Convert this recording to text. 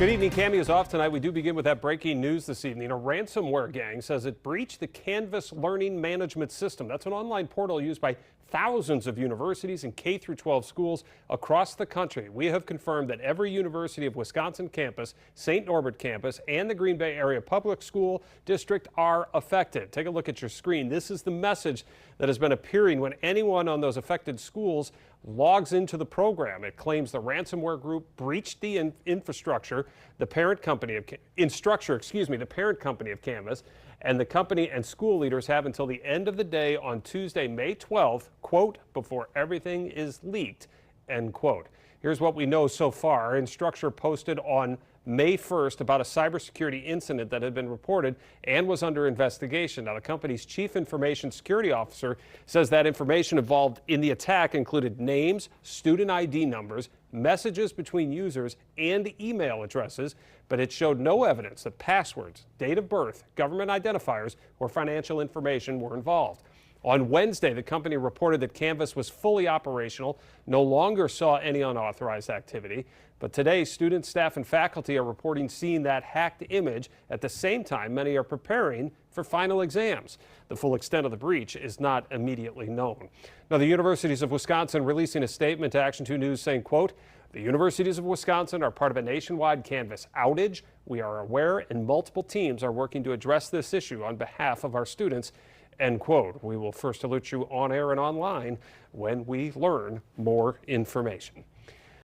Good evening. Cami is off tonight. We do begin with that breaking news this evening. A ransomware gang says it breached the Canvas learning management system. That's an online portal used by thousands of universities and K-12 schools across the country. We have confirmed that every University of Wisconsin campus, St. Norbert campus, and the Green Bay Area Public School District are affected. Take a look at your screen. This is the message that has been appearing when anyone on those affected schools logs into the program. It claims the ransomware group breached the infrastructure, the parent company of the parent company of Canvas, and the company and school leaders have until the end of the day on Tuesday, May 12th, quote, before everything is leaked, end quote. Here's what we know so far. Instructure posted on May 1st about a cybersecurity incident that had been reported and was under investigation. Now, the company's chief information security officer says that information involved in the attack included names, student ID numbers, messages between users, and email addresses, but it showed no evidence that passwords, date of birth, government identifiers, or financial information were involved. On Wednesday, the company reported that Canvas was fully operational, no longer saw any unauthorized activity. But today, students, staff, and faculty are reporting seeing that hacked image. At the same time, many are preparing for final exams. The full extent of the breach is not immediately known. Now, the universities of Wisconsin releasing a statement to Action 2 News saying, quote, "The universities of Wisconsin are part of a nationwide Canvas outage. We are aware and multiple teams are working to address this issue on behalf of our students." End quote. We will first alert you on air and online when we learn more information.